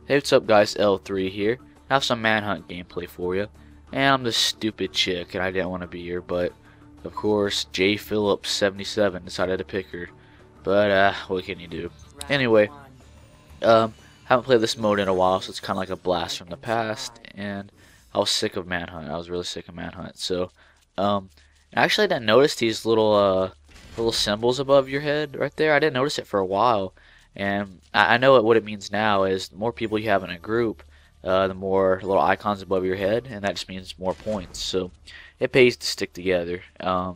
Hey, what's up guys, L3 here. I have some Manhunt gameplay for you. And I'm this stupid chick and I didn't want to be here, but of course J Phillips 77 decided to pick her. But what can you do? Anyway, haven't played this mode in a while, so it's kinda like a blast from the past, and I was sick of Manhunt. I was really sick of Manhunt. So actually I didn't notice these little symbols above your head right there. I didn't notice it for a while. And I know what it means now is the more people you have in a group, the more little icons above your head, and that just means more points. So it pays to stick together. I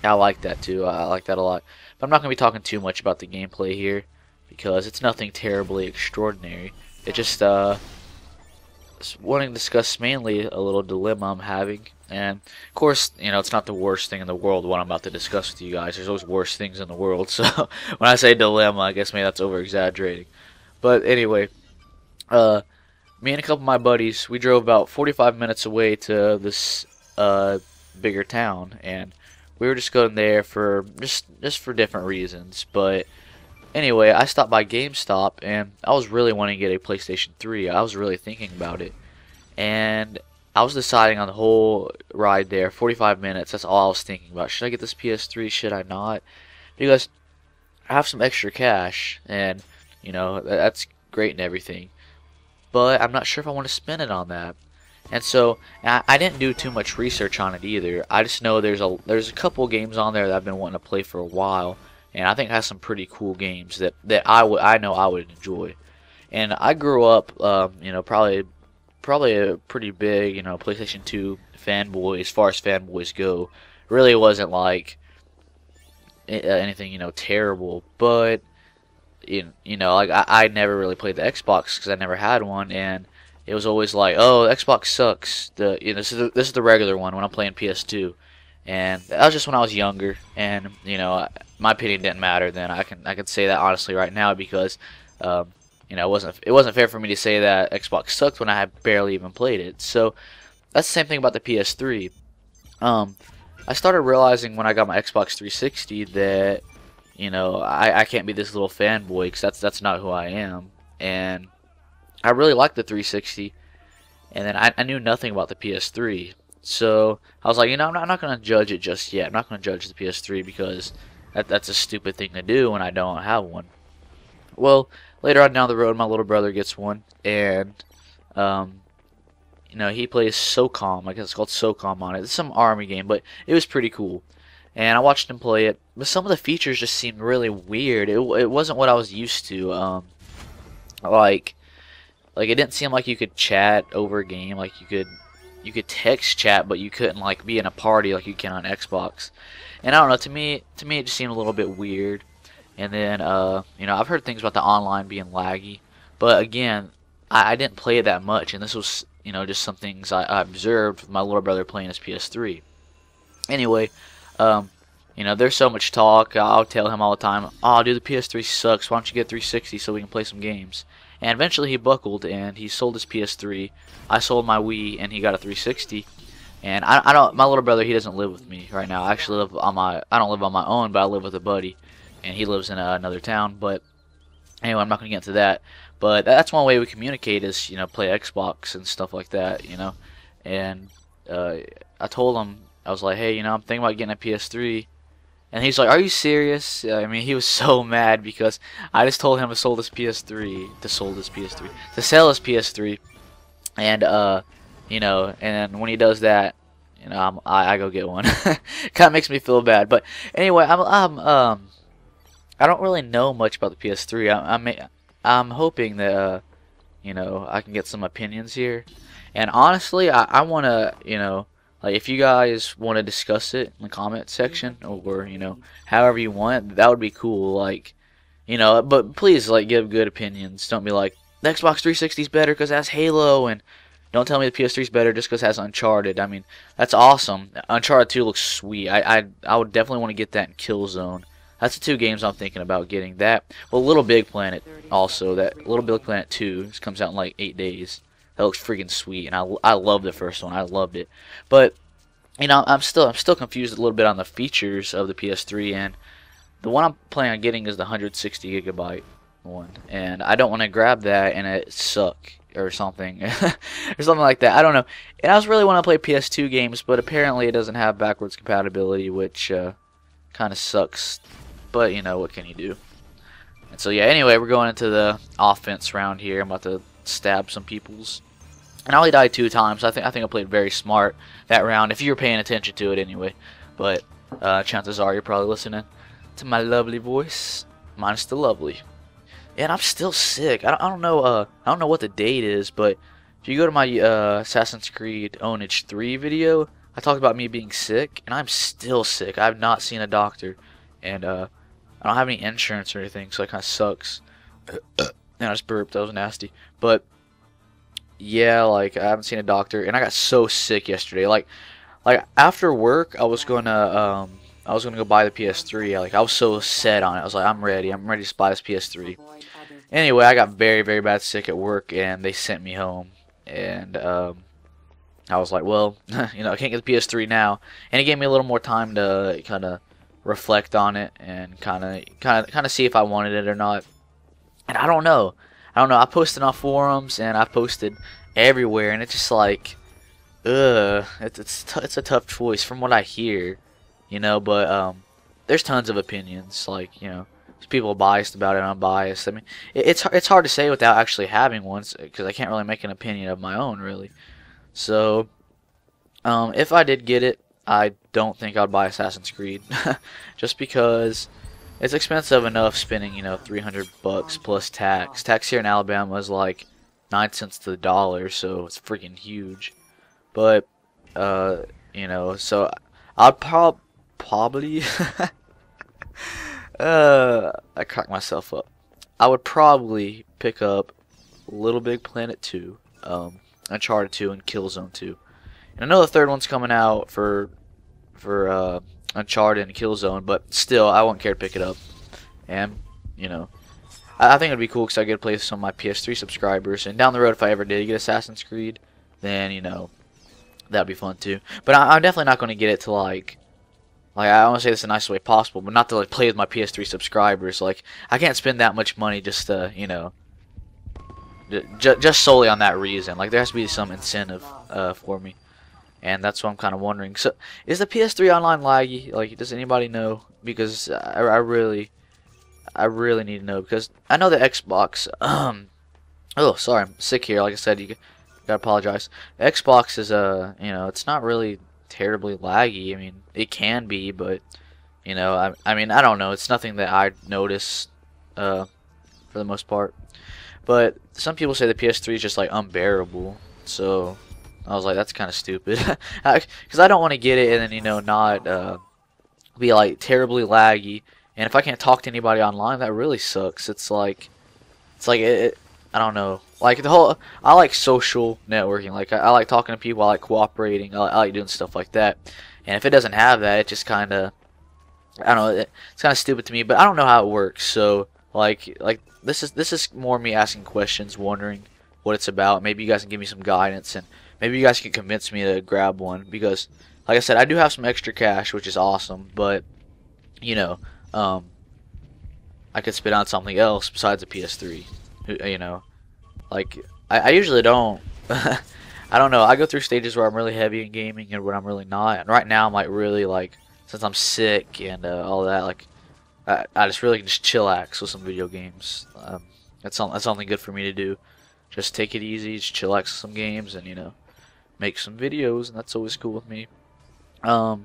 like that too. I like that a lot. But I'm not going to be talking too much about the gameplay here because it's nothing terribly extraordinary. It just wanting to discuss mainly a little dilemma I'm having. And of course, you know, it's not the worst thing in the world what I'm about to discuss with you guys. There's always worse things in the world. So when I say dilemma, I guess maybe that's over exaggerating. But anyway, me and a couple of my buddies, we drove about 45 minutes away to this bigger town, and we were just going there for just for different reasons. But anyway, I stopped by GameStop, and I was really wanting to get a PlayStation 3. I was really thinking about it, and I was deciding on the whole ride there, 45 minutes, that's all I was thinking about. Should I get this PS3, should I not? Because I have some extra cash, and, you know, that's great and everything. But I'm not sure if I want to spend it on that. And so, I didn't do too much research on it either. I just know there's a couple games on there that I've been wanting to play for a while. And I think it has some pretty cool games that I know I would enjoy. And I grew up, you know, probably a pretty big, you know, PlayStation 2 fanboy as far as fanboys go. Really wasn't like anything, you know, terrible, but you know, like I never really played the Xbox because I never had one, and it was always like, oh, the Xbox sucks. This is the regular one when I'm playing PS2, and that was just when I was younger, and you know, my opinion didn't matter then. I can say that honestly right now because. You know, it wasn't fair for me to say that Xbox sucked when I had barely even played it. So that's the same thing about the PS3. I started realizing when I got my Xbox 360 that, you know, I can't be this little fanboy because that's not who I am. And I really liked the 360, and then I knew nothing about the PS3. So I was like, you know, I'm not going to judge it just yet. I'm not going to judge the PS3 because that's a stupid thing to do when I don't have one. Well, later on down the road, my little brother gets one, and you know, he plays SOCOM. I guess it's called SOCOM on it. It's some army game, but it was pretty cool. And I watched him play it, but some of the features just seemed really weird. It wasn't what I was used to. Like it didn't seem like you could chat over a game. Like you could text chat, but you couldn't like be in a party like you can on Xbox. And I don't know. To me, it just seemed a little bit weird. And then, you know, I've heard things about the online being laggy, but again, I didn't play it that much, and this was, you know, just some things I observed with my little brother playing his PS3. Anyway, you know, there's so much talk. I'll tell him all the time, oh, dude, the PS3 sucks. Why don't you get 360 so we can play some games? And eventually he buckled, and he sold his PS3. I sold my Wii, and he got a 360. And I don't, my little brother, he doesn't live with me right now. I actually live on I don't live on my own, but I live with a buddy. And he lives in another town, but anyway, I'm not going to get into that. But that's one way we communicate is, you know, play Xbox and stuff like that, you know. And I told him, I was like, hey, you know, I'm thinking about getting a PS3. And he's like, are you serious? I mean, he was so mad because I just told him to sell his PS3, to sell his PS3. And, you know, and then when he does that, you know, I go get one. Kind of makes me feel bad. But anyway, I don't really know much about the PS3. I'm hoping that you know, I can get some opinions here. And honestly, I want to, you know, like if you guys want to discuss it in the comment section or you know, however you want, that would be cool. Like, you know, but please like give good opinions. Don't be like the Xbox 360 is better because it has Halo, and don't tell me the PS3 is better just because it has Uncharted. I mean, that's awesome. Uncharted 2 looks sweet. I would definitely want to get that in Killzone. That's the two games I'm thinking about getting. That, well, Little Big Planet also. That Little Big Planet 2 just comes out in like 8 days. That looks freaking sweet, and I love the first one. I loved it. But you know, I'm still confused a little bit on the features of the PS3, and the one I'm planning on getting is the 160 gigabyte. one, and I don't want to grab that and it suck or something, or something like that. I don't know. And I was really want to play PS2 games, but apparently it doesn't have backwards compatibility, which kind of sucks. But you know, what can you do? And so yeah. Anyway, we're going into the offense round here. I'm about to stab some peoples, and I only died 2 times. I think I played very smart that round, if you were paying attention to it anyway. But chances are you're probably listening to my lovely voice, minus the lovely. And I'm still sick. I don't know. I don't know what the date is, but if you go to my Assassin's Creed Ownage 3 video, I talked about me being sick, and I'm still sick. I have not seen a doctor, and I don't have any insurance or anything, so it kind of sucks. And I just burped. That was nasty. But yeah, like I haven't seen a doctor, and I got so sick yesterday. Like after work, I was gonna go buy the PS3. Like I was so set on it. I was like, I'm ready to buy this PS3. Anyway, I got very, very bad sick at work, and they sent me home. And I was like, well, you know, I can't get the PS3 now. And it gave me a little more time to kind of reflect on it and kind of see if I wanted it or not. And I don't know. I posted on forums and I posted everywhere, and it's just like, it's a tough choice from what I hear, you know. But there's tons of opinions, like, you know. People are biased about it, unbiased. I mean, it's hard to say without actually having one, because I can't really make an opinion of my own, really. So, if I did get it, I don't think I'd buy Assassin's Creed, just because it's expensive enough spending, you know, $300 plus tax. Tax here in Alabama is like 9 cents to the dollar, so it's freaking huge. But, you know, so I'd probably. I cracked myself up. I would probably pick up Little Big Planet 2, Uncharted 2, and Killzone 2. And I know the third one's coming out for Uncharted and Killzone, but still, I wouldn't care to pick it up. And, you know, I think it'd be cool because I get to play with some of my PS3 subscribers. And down the road, if I ever did get Assassin's Creed, then, you know, that'd be fun too. But I'm definitely not going to get it to like I want to say this in the nicest way possible, but not to like play with my PS3 subscribers. Like, I can't spend that much money just to, you know, just solely on that reason. Like, there has to be some incentive for me, and that's what I'm kind of wondering. So, is the PS3 online laggy? Like, does anybody know? Because I really need to know, because I know the Xbox. Oh, sorry, I'm sick here. Like I said, you gotta apologize. The Xbox is you know, it's not really terribly laggy. I mean, it can be, but you know, I mean, I don't know. It's nothing that I notice for the most part. But some people say the PS3 is just like unbearable. So I was like, that's kind of stupid, because I don't want to get it and then, you know, not be like terribly laggy. And if I can't talk to anybody online, that really sucks. It's like I don't know. Like, the whole, I like social networking. Like, I like talking to people. I like cooperating. I like doing stuff like that. And if it doesn't have that, it just kind of, I don't know. It's kind of stupid to me. But I don't know how it works. So, like this is more me asking questions, wondering what it's about. Maybe you guys can give me some guidance, and maybe you guys can convince me to grab one. Because, like I said, I do have some extra cash, which is awesome. But, you know, I could spit on something else besides a PS3. You know, like I usually don't. I don't know. I go through stages where I'm really heavy in gaming and when I'm really not. And right now I'm like really, like, since I'm sick and all that, like I just really can just chillax with some video games. That's something good for me to do. Just take it easy, just chillax with some games, and, you know, make some videos, and that's always cool with me. But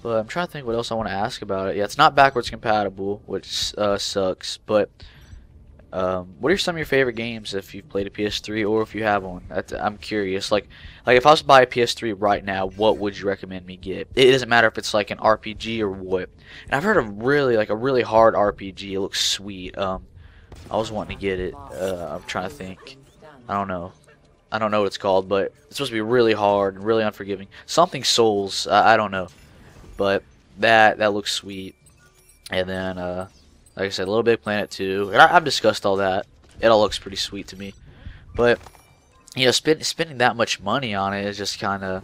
I'm trying to think what else I want to ask about it. Yeah, it's not backwards compatible, which sucks. But what are some of your favorite games if you've played a PS3 or if you have one? I'm curious. Like if I was to buy a PS3 right now, what would you recommend me get? It doesn't matter if it's like an RPG or what. And I've heard of a really hard RPG. It looks sweet. I was wanting to get it. I'm trying to think. I don't know what it's called, but it's supposed to be really hard and really unforgiving. Something Souls. I don't know, but that looks sweet. And then like I said, Little Big Planet 2. And I've discussed all that. It all looks pretty sweet to me. But, you know, spending that much money on it is just kind of,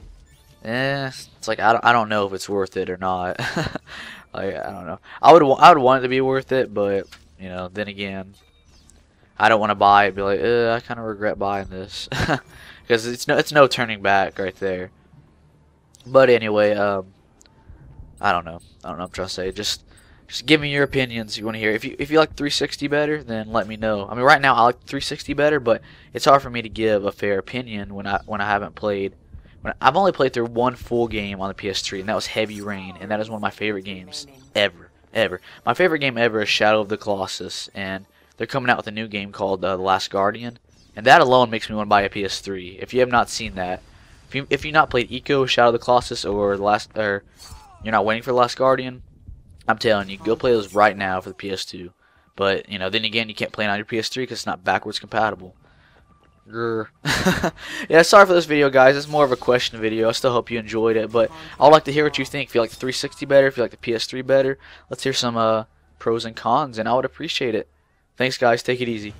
it's like, I don't know if it's worth it or not. Like, I don't know. I would want it to be worth it, but you know, then again, I don't want to buy it. Be like, I kind of regret buying this because it's no turning back right there. But anyway, I don't know. I don't know what I'm trying to say. Just give me your opinions. You want to hear? If you like 360 better, then let me know. I mean, right now I like 360 better, but it's hard for me to give a fair opinion when I haven't played. I've only played through one full game on the PS3, and that was Heavy Rain, and that is one of my favorite games ever. My favorite game ever is Shadow of the Colossus, and they're coming out with a new game called The Last Guardian, and that alone makes me want to buy a PS3. If you have not seen that, if you've not played Eco, Shadow of the Colossus, or you're not waiting for The Last Guardian, I'm telling you, go play those right now for the PS2. But, you know, then again, you can't play it on your PS3 because it's not backwards compatible. Yeah, sorry for this video, guys. It's more of a question video. I still hope you enjoyed it, but I'd like to hear what you think. If you like the 360 better, if you like the PS3 better, let's hear some pros and cons, and I would appreciate it. Thanks, guys. Take it easy.